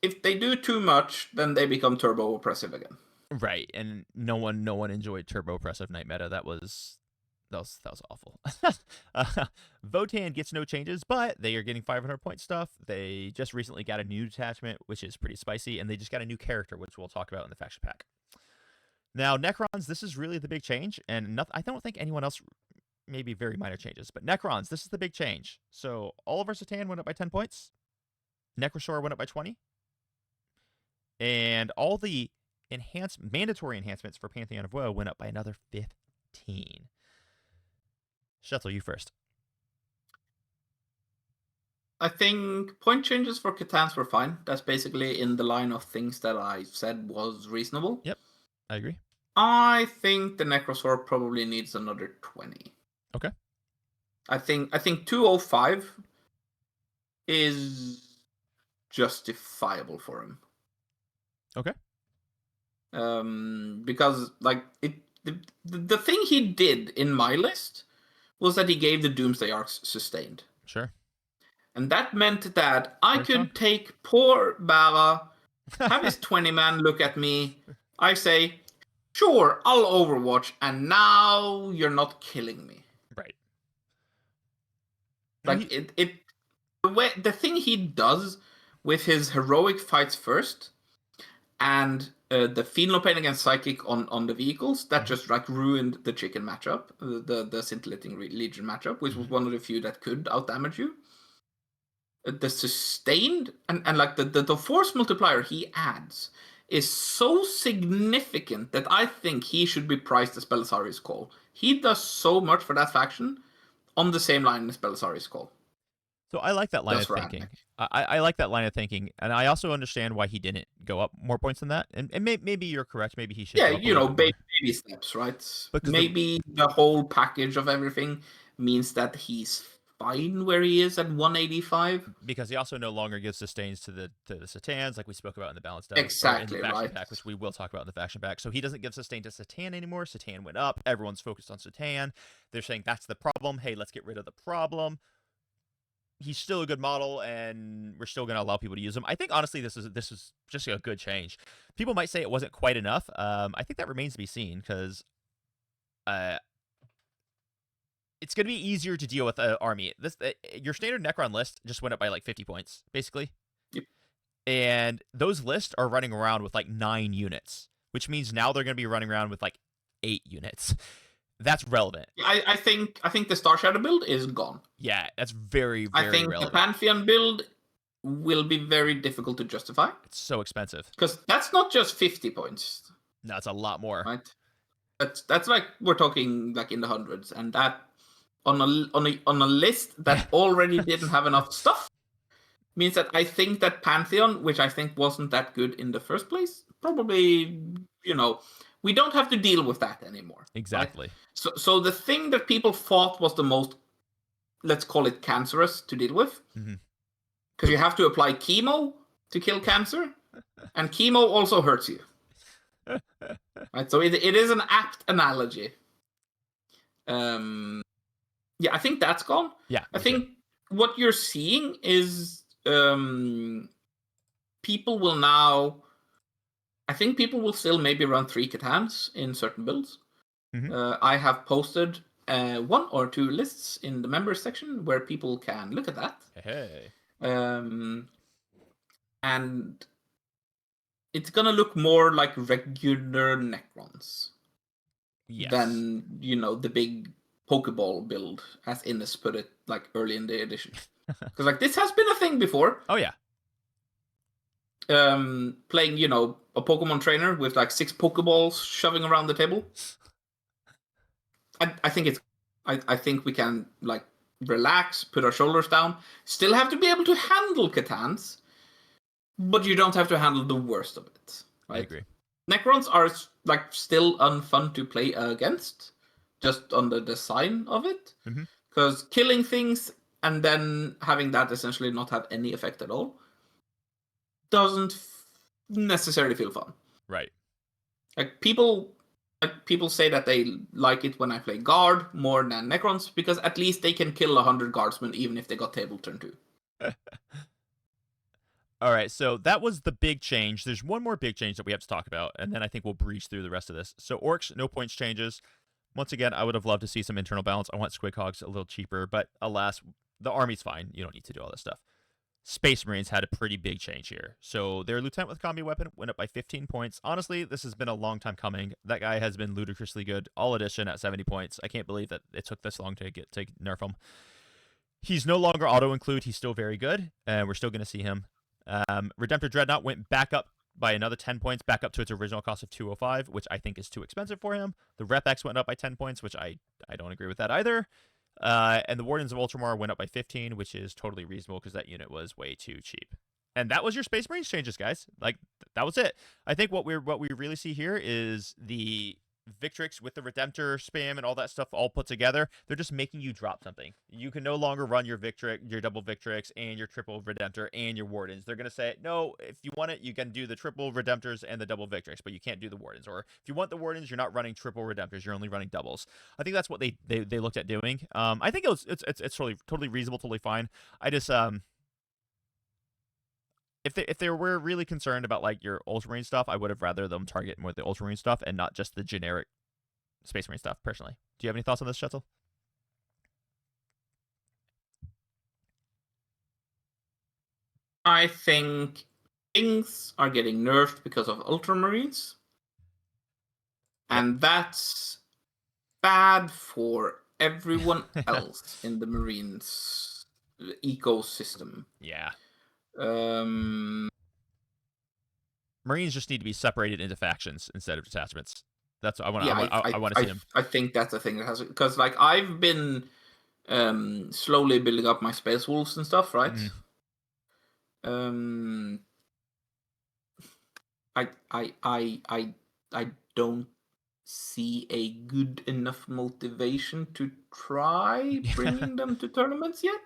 If they do too much, then they become turbo oppressive again. Right, and no one enjoyed turbo oppressive knight meta. That was awful. Votann gets no changes, but they are getting 500 point stuff. They just recently got a new detachment, which is pretty spicy, and they just got a new character, which we'll talk about in the faction pack. Now, Necrons, this is really the big change, and I don't think anyone else, maybe very minor changes, but Necrons, this is the big change. So all of our Satan went up by 10 points. Necrosaur went up by 20. And all the mandatory enhancements for Pantheon of Woe went up by another 15. Shuttle, you first. I think point changes for Catans were fine. That's basically in the line of things that I said was reasonable. Yep, I agree. I think the Necrosaur probably needs another 20. Okay. I think 205 is justifiable for him. Okay. Because the thing he did in my list was that he gave the Doomsday Arcs sustained. Sure. And that meant that I could take poor Bara, have his 20-man look at me. I say, sure, I'll Overwatch, and now you're not killing me. Right. Like, the thing he does with his heroic fights first, and the Phenolpain against Psychic on the vehicles, that just ruined the chicken matchup, the Scintillating Legion matchup, which was one of the few that could outdamage you. The sustained and the force multiplier he adds is so significant that I think he should be priced as Belisarius Call. He does so much for that faction on the same line as Belisarius Call. So I like that line of thinking. I like that line of thinking, and I also understand why he didn't go up more points than that. And maybe you're correct. Maybe he should. Yeah, baby steps, right? Because maybe the whole package of everything means that he's fine where he is at 185. Because he also no longer gives sustains to the Satans, like we spoke about in the balanced exactly, in the faction right. pack, which we will talk about in the faction pack. So he doesn't give sustain to Satan anymore. Satan went up. Everyone's focused on Satan. They're saying that's the problem. Hey, let's get rid of the problem. He's still a good model, and we're still going to allow people to use him. I think, honestly, this is just a good change. People might say it wasn't quite enough. I think that remains to be seen, because it's going to be easier to deal with an army. Your standard Necron list just went up by 50 points, basically. Yep. And those lists are running around with 9 units, which means now they're going to be running around with 8 units. That's relevant. I think the Star Shadow build is gone. Yeah, that's very, very relevant. I think the Pantheon build will be very difficult to justify. It's so expensive. Because that's not just 50 points. No, it's a lot more. Right? That's like we're talking like in the hundreds, and that on a list that already didn't have enough stuff means that I think that Pantheon, which I think wasn't that good in the first place, probably we don't have to deal with that anymore. Exactly. Right? So the thing that people thought was the most, let's call it cancerous to deal with, because you have to apply chemo to kill cancer, and chemo also hurts you. Right, so it is an apt analogy. Yeah, I think that's gone. Yeah, I think what you're seeing is people will now. I think people will still maybe run 3 Catans in certain builds. I have posted 1 or 2 lists in the members section where people can look at that. Hey. And it's gonna look more like regular Necrons than the big Pokeball build, as Innes put it, like early in the edition. Because like this has been a thing before. Oh yeah. Playing a Pokemon trainer with like 6 Pokeballs shoving around the table. I think we can like relax, put our shoulders down, still have to be able to handle Catans, but you don't have to handle the worst of it. Right? I agree. Necrons are like still unfun to play against, just on the design of it, because killing things and then having that essentially not have any effect at all doesn't necessarily feel fun. Right. Like people say that they like it when I play guard more than Necrons, because at least they can kill 100 guardsmen even if they got table turn 2. All right, so that was the big change. There's one more big change that we have to talk about, and then I think we'll breeze through the rest of this. So Orks, no points changes. Once again, I would have loved to see some internal balance. I want Squig Hogs a little cheaper, but alas, the army's fine. You don't need to do all this stuff. Space Marines had a pretty big change here. So their Lieutenant with Combi Weapon went up by 15 points. Honestly, this has been a long time coming. That guy has been ludicrously good all edition at 70 points. I can't believe that it took this long to nerf him. He's no longer auto-include. He's still very good, and we're still going to see him. Redemptor Dreadnought went back up by another 10 points, back up to its original cost of 205, which I think is too expensive for him. The Rep X went up by 10 points, which I don't agree with that either. And the Wardens of Ultramar went up by 15, which is totally reasonable because that unit was way too cheap. And that was your Space Marines changes, guys. Like, that was it. I think what we really see here is the Victrix with the Redemptor spam and all that stuff all put together. They're just making you drop something. You can no longer run your double Victrix and your triple Redemptor and your Wardens. They're going to say, no, if you want it, you can do the triple Redemptors and the double Victrix, but you can't do the Wardens. Or if you want the Wardens, you're not running triple Redemptors, you're only running doubles. I think that's what they looked at doing. I think it's totally reasonable, totally fine. I just if they were really concerned about like your Ultramarine stuff, I would have rather them target more the Ultramarine stuff and not just the generic Space Marine stuff, personally. Do you have any thoughts on this, Shetzel? I think things are getting nerfed because of Ultramarines. And that's bad for everyone else in the Marines ecosystem. Yeah. Marines just need to be separated into factions instead of detachments. That's what I want. I want to see them. I think that's the thing that has, because like I've been slowly building up my Space Wolves and stuff, right? I don't see a good enough motivation to try bringing them to tournaments yet.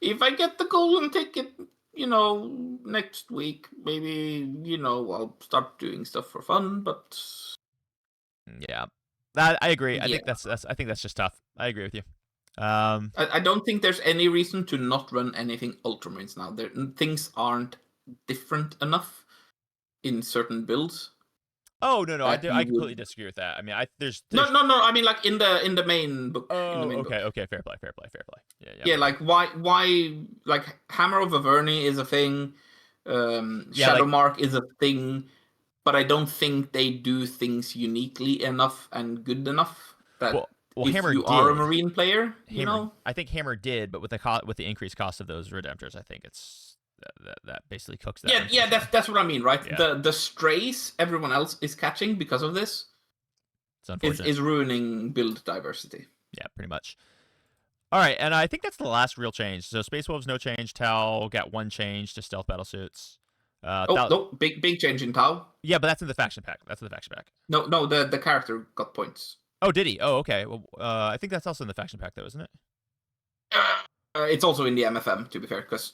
If I get the golden ticket, next week, maybe, I'll start doing stuff for fun, but yeah, I agree. I think that's just tough. I agree with you. I don't think there's any reason to not run anything Ultramarines now. Things aren't different enough in certain builds. Oh no, I completely disagree with that. I mean, there's no. I mean, like in the main book. Oh, okay, fair play. Yeah. Like why? Like Hammer of Averni is a thing. Shadowmark is a thing, but I don't think they do things uniquely enough and good enough that if Hammer are a Marine player, I think Hammer did, but with the increased cost of those Redemptors, I think it's. That basically cooks that. Yeah, that's what I mean, right? Yeah. The strays everyone else is catching because of this It's unfortunate. Is ruining build diversity. Yeah, pretty much. All right, and I think that's the last real change. So Space Wolves, no change. Tau got one change to stealth battlesuits. No, big change in Tau. Yeah, but that's in the faction pack. No, the character got points. Oh, did he? Oh, okay. Well, I think that's also in the faction pack, though, isn't it? It's also in the MFM, to be fair, because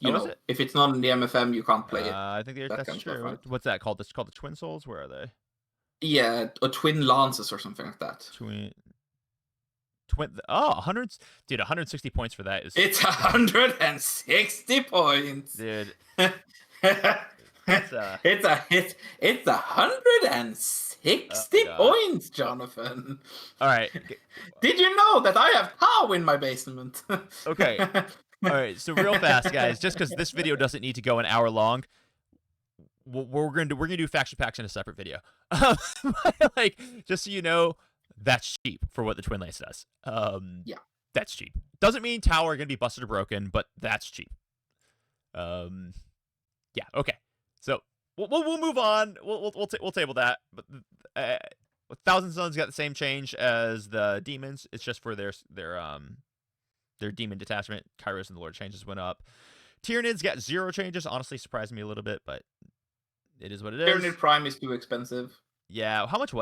if it's not in the MFM, you can't play it. I think that's true. Stuff, right? What's that called? It's called the Twin Souls. Where are they? Yeah, a Twin Lances or something like that. Twin. 100. Dude, 160 points for that is. It's 160 points, dude. It's 160 points, Jonathan. All right. Did you know that I have Tau in my basement? Okay. All right. So real fast, guys, just because this video doesn't need to go an hour long, we're gonna do faction packs in a separate video. Like, just so you know, that's cheap for what the Twin Lance does. Yeah, that's cheap. Doesn't mean Tau are gonna be busted or broken, but that's cheap. Yeah. Okay. So we'll move on. We'll table that. But Thousand Sons got the same change as the Demons. It's just for their demon detachment. Kairos and the Lord changes went up. Tyranids got 0 changes. Honestly, surprised me a little bit, but it is what it is. Tyranid Prime is too expensive. Yeah. How much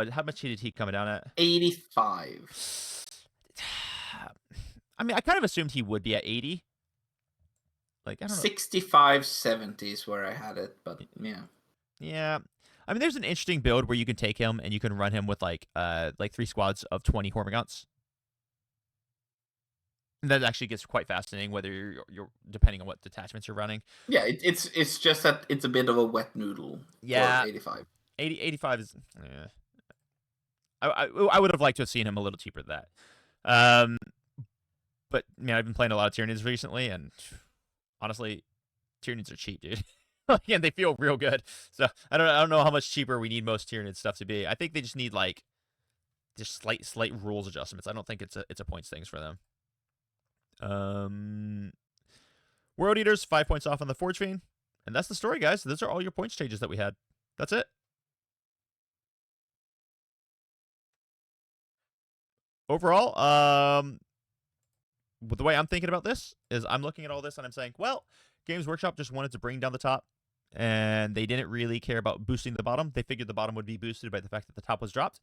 did he come down at? 85. I mean, I kind of assumed he would be at 80. Like, I don't know. 65, 70 is where I had it, but yeah. Yeah. I mean, there's an interesting build where you can take him and you can run him with like 3 squads of 20 Hormagaunts. And that actually gets quite fascinating, whether you're depending on what detachments you're running. Yeah, it's just that it's a bit of a wet noodle. Yeah. For 85. 85 is. Yeah. I would have liked to have seen him a little cheaper than that. But man, I've been playing a lot of Tyranids recently, and honestly, Tyranids are cheap, dude. And they feel real good. So I don't know how much cheaper we need most Tyranid stuff to be. I think they just need like just slight rules adjustments. I don't think it's a points things for them. World Eaters 5 points off on the Forge Fiend, and that's the story, guys. Those are all your points changes that we had. That's it. Overall, the way I'm thinking about this is I'm looking at all this and I'm saying, well, Games Workshop just wanted to bring down the top, and they didn't really care about boosting the bottom. They figured the bottom would be boosted by the fact that the top was dropped.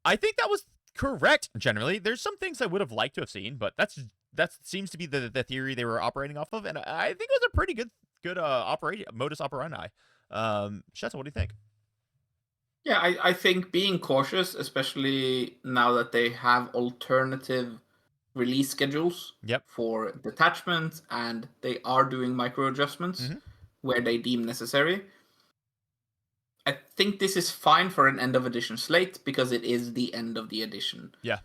I think that was correct, generally. There's some things I would have liked to have seen, but that seems to be the theory they were operating off of, and I think it was a pretty good modus operandi. Shetta, what do you think? Yeah, I think being cautious, especially now that they have alternative release schedules for detachments, and they are doing micro adjustments where they deem necessary. I think this is fine for an end of edition slate because it is the end of the edition. Yeah.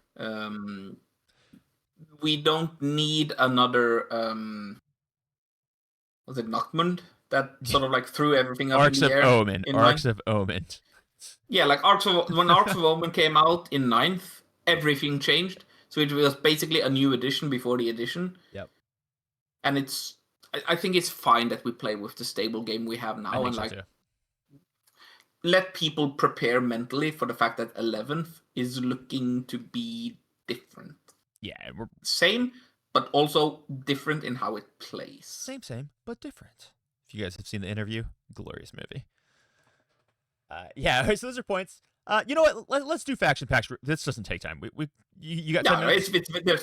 We don't need another was it Nockmund that sort of like threw everything up Orks in the air? Orks of Omen. Yeah, like when Orks of Omen came out in 9th, everything changed. So it was basically a new edition before the edition. Yep. And I think it's fine that we play with the stable game we have now and like let people prepare mentally for the fact that 11th is looking to be different. Yeah, we're same, but also different in how it plays. Same, but different. If you guys have seen the interview, glorious movie. Yeah, so those are points. You know what? Let's do faction packs. This doesn't take time. You got 10 minutes?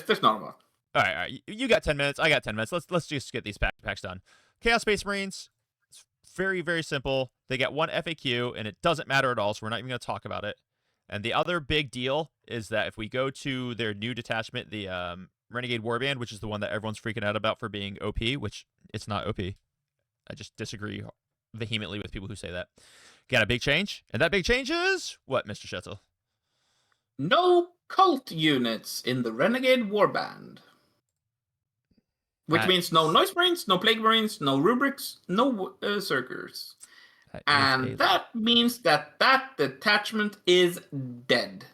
There's not much. All right. You got 10 minutes. I got 10 minutes. Let's just get these packs done. Chaos Space Marines. It's very, very simple. They get 1 FAQ, and it doesn't matter at all, so we're not even going to talk about it. And the other big deal is that if we go to their new detachment, the Renegade Warband, which is the one that everyone's freaking out about for being OP, which it's not OP. I just disagree vehemently with people who say that. Got a big change, and that big change is what, Mr. Schetzel? No cult units in the Renegade Warband. Which means no Noise Marines, no Plague Marines, no Rubrics, no Zergers. And that means that detachment is dead.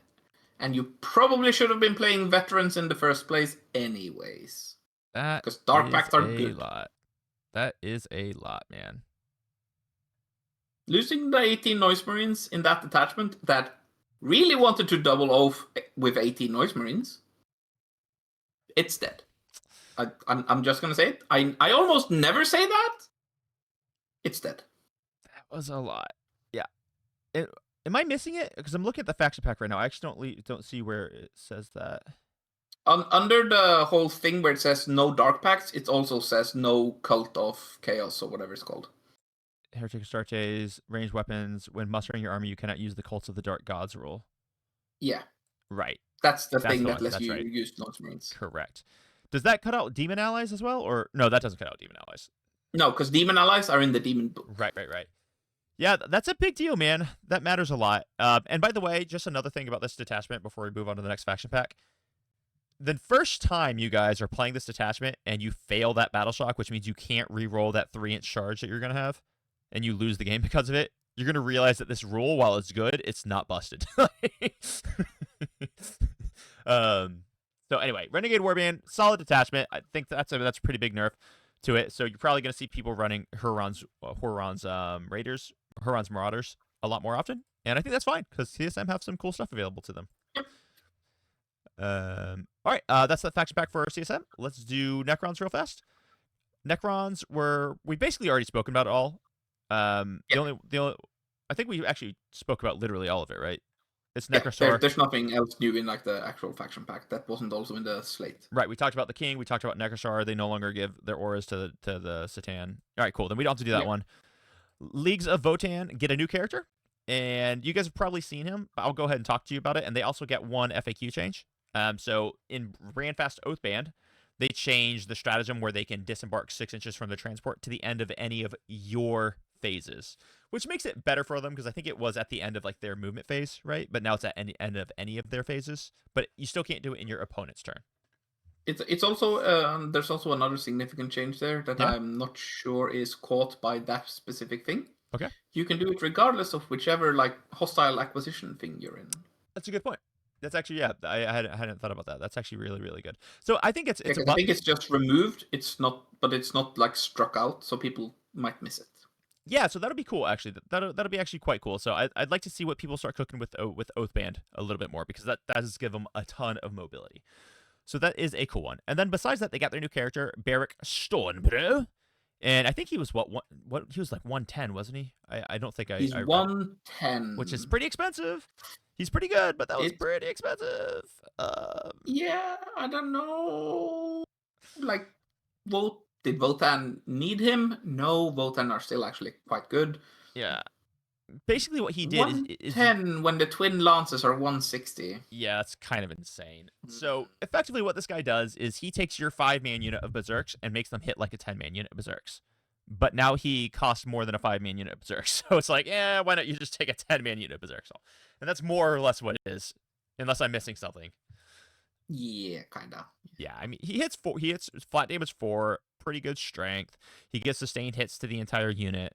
And you probably should have been playing veterans in the first place anyways. Because Dark Pacts are good. That is a lot, man. Losing the 18 Noise Marines in that detachment that really wanted to double oath with 18 Noise Marines, it's dead. I'm just gonna say it. I almost never say that. It's dead. That was a lot. Yeah. Am I missing it? Because I'm looking at the faction pack right now. I actually don't see where it says that. Under the whole thing where it says no dark pacts, it also says no cult of chaos or whatever it's called. Heretic Astartes, ranged weapons. When mustering your army, you cannot use the Cults of the Dark Gods rule. Yeah. Right. That's the That's thing the that one. lets That's you right. use Noise Marines. Correct. Does that cut out demon allies as well? Or no, that doesn't cut out demon allies. No, because demon allies are in the demon book. Right. Yeah, that's a big deal, man. That matters a lot. And by the way, just another thing about this detachment before we move on to the next faction pack. The first time you guys are playing this detachment and you fail that battle shock, which means you can't re-roll that 3-inch charge that you're going to have, and you lose the game because of it, you're going to realize that this rule, while it's good, it's not busted. So anyway, Renegade Warband, solid detachment. I think that's a pretty big nerf to it. So you're probably going to see people running Huron's Raiders, Huron's Marauders a lot more often. And I think that's fine because CSM have some cool stuff available to them. All right, that's the faction pack for CSM. Let's do Necrons real fast. Necrons we basically already spoken about it all. The only I think we actually spoke about literally all of it, right? It's Necrosaur. There's nothing else new in like the actual faction pack that wasn't also in the slate. Right, we talked about the King. We talked about Necrosaur. They no longer give their auras to the Satan. All right, cool. Then we don't have to do that one. Leagues of Votann get a new character, and you guys have probably seen him. I'll go ahead and talk to you about it. And they also get one FAQ change. So in Brandfast Oathband, they changed the stratagem where they can disembark 6 inches from the transport to the end of any of your phases, which makes it better for them because I think it was at the end of like their movement phase, right? But now it's at the end of any of their phases. But you still can't do it in your opponent's turn. It's also there's also another significant change there that I'm not sure is caught by that specific thing. Okay. You can do it regardless of whichever like hostile acquisition thing you're in. That's a good point. That's actually I hadn't thought about that. That's actually really, really good. So I think it's I think it's just removed. It's not like struck out, so people might miss it. Yeah, so that'll be cool. Actually, that'll be actually quite cool. So I'd like to see what people start cooking with Oathband a little bit more because that does give them a ton of mobility. So that is a cool one. And then besides that, they got their new character Beric Stormbro, and I think he was what he was like 110, wasn't he? I don't think he's 110, which is pretty expensive. He's pretty good, but that was pretty expensive. Yeah, I don't know. Like, did Votann need him? No, Votann are still actually quite good. Yeah. Basically, what he did is 110 when the twin lances are 160. Yeah, that's kind of insane. So effectively, what this guy does is he takes your 5-man unit of Berserks and makes them hit like a 10-man unit of Berserks. But now he costs more than a 5-man unit of Berserks. So it's like, why don't you just take a 10-man unit of Berserks? And that's more or less what it is, unless I'm missing something. Yeah, kinda. Yeah, I mean, he hits flat damage 4, pretty good strength. He gets sustained hits to the entire unit,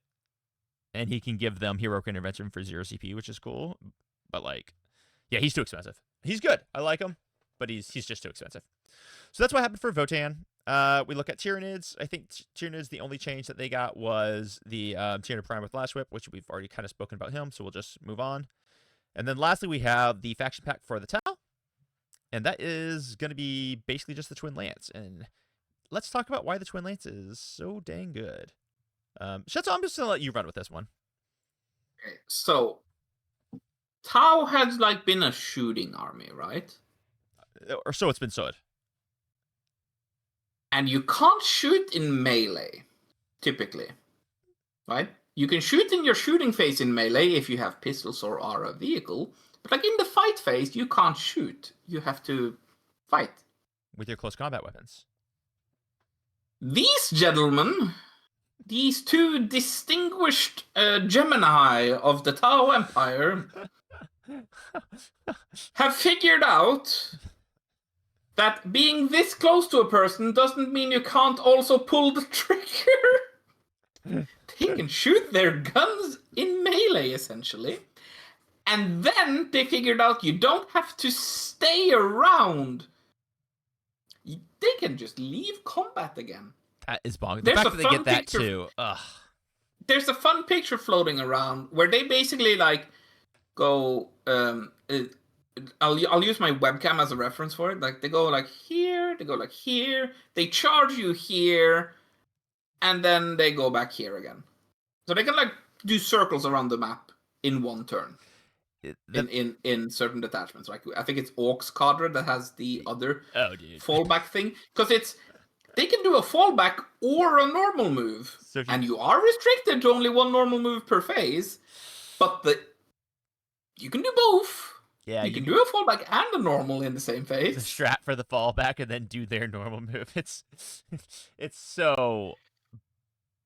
and he can give them heroic intervention for 0 CP, which is cool. But like, yeah, he's too expensive. He's good. I like him, but he's just too expensive. So that's what happened for Votann. We look at Tyranids. I think Tyranids, the only change that they got was the Tyranid Prime with Lash Whip, which we've already kind of spoken about him, so we'll just move on. And then lastly, we have the faction pack for the Tau, and that is going to be basically just the Twin Lance. And let's talk about why the Twin Lance is so dang good. Shetzel, I'm just going to let you run with this one. Okay, so Tau has like been a shooting army, right? Or so it's been said. And you can't shoot in melee, typically, right? You can shoot in your shooting phase in melee if you have pistols or are a vehicle, but like in the fight phase, you can't shoot. You have to fight. With your close combat weapons. These gentlemen, these two distinguished Gemini of the Tau Empire, have figured out that being this close to a person doesn't mean you can't also pull the trigger. They can shoot their guns in melee, essentially. And then they figured out you don't have to stay around. They can just leave combat again. That is bonkers. The fact that they get that too. Ugh. There's a fun picture floating around where they basically like go I'll use my webcam as a reference for it. Like they go like here, they go like here, they charge you here, and then they go back here again. So they can like do circles around the map in one turn. In certain detachments, like I think it's Orks cadre that has the other fallback thing, because they can do a fallback or a normal move, so and you are restricted to only one normal move per phase, but you can do both. Yeah, you can do a fallback and a normal in the same phase. The strat for the fallback and then do their normal move. It's so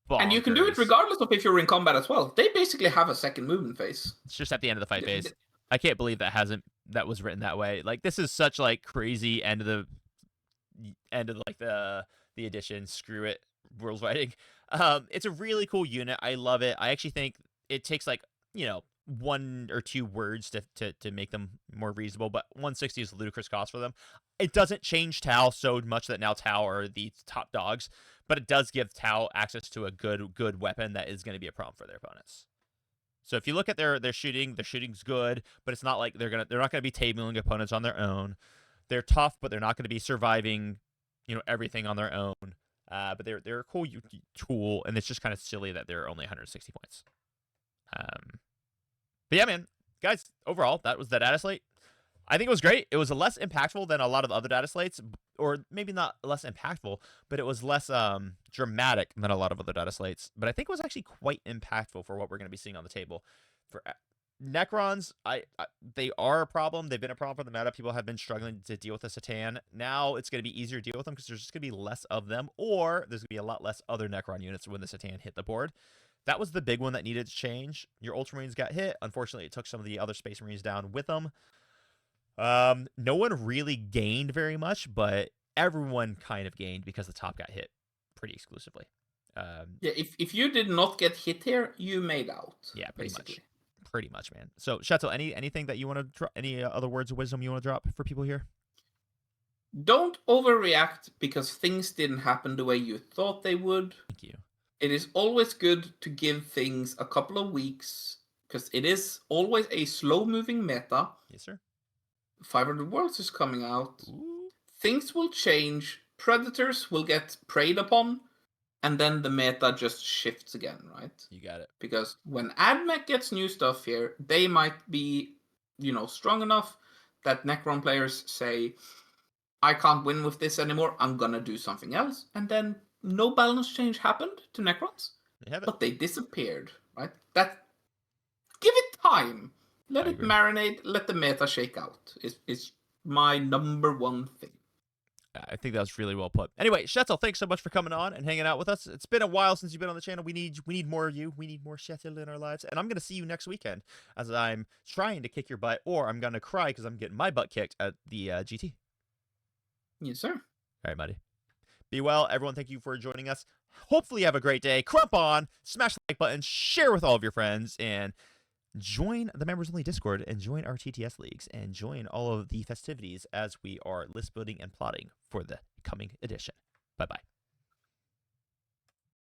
bonkers. And you can do it regardless of if you're in combat as well. They basically have a second movement phase. It's just at the end of the fight phase. I can't believe that was written that way. Like this is such like crazy end of like the edition. Screw it, rules writing. It's a really cool unit. I love it. I actually think it takes like, you know, 1 or 2 words to make them more reasonable, but 160 is a ludicrous cost for them. It doesn't change Tau so much that now Tau are the top dogs, but it does give Tau access to a good weapon that is going to be a problem for their opponents. So if you look at their shooting, their shooting's good, but it's not like they're not going to be tabling opponents on their own. They're tough, but they're not going to be surviving, you know, everything on their own. But they're a cool tool, and it's just kind of silly that they're only 160 points. But yeah, man, guys, overall, that was the data slate. I think it was great. It was less impactful than a lot of other data slates, or maybe not less impactful, but it was less dramatic than a lot of other data slates. But I think it was actually quite impactful for what we're going to be seeing on the table. For Necrons, they are a problem. They've been a problem for the meta. People have been struggling to deal with the Satan. Now it's going to be easier to deal with them because there's just going to be less of them, or there's going to be a lot less other Necron units when the Satan hit the board. That was the big one that needed to change. Your Ultramarines got hit. Unfortunately, it took some of the other Space Marines down with them. No one really gained very much, but everyone kind of gained because the top got hit pretty exclusively. Yeah, if you did not get hit here, you made out. Yeah, pretty much, man. So, Shato, anything that you want to drop? Any other words of wisdom you want to drop for people here? Don't overreact because things didn't happen the way you thought they would. Thank you. It is always good to give things a couple of weeks because it is always a slow-moving meta. Yes, sir. 500 Worlds is coming out. Ooh. Things will change. Predators will get preyed upon, and then the meta just shifts again, right? You got it. Because when AdMech gets new stuff here, they might be, you know, strong enough that Necron players say, I can't win with this anymore, I'm gonna do something else. And then no balance change happened to Necrons, but they disappeared, right? Give it time. Let it marinate. Let the meta shake out. Is my number one thing. I think that was really well put. Anyway, Shetzel, thanks so much for coming on and hanging out with us. It's been a while since you've been on the channel. We need more of you. We need more Shetzel in our lives. And I'm going to see you next weekend as I'm trying to kick your butt, or I'm going to cry because I'm getting my butt kicked at the GT. Yes, sir. All right, buddy. Be well. Everyone, thank you for joining us. Hopefully you have a great day. Crump on, smash the like button, share with all of your friends, and join the members-only Discord, and join our TTS leagues, and join all of the festivities as we are list building and plotting for the coming edition. Bye-bye.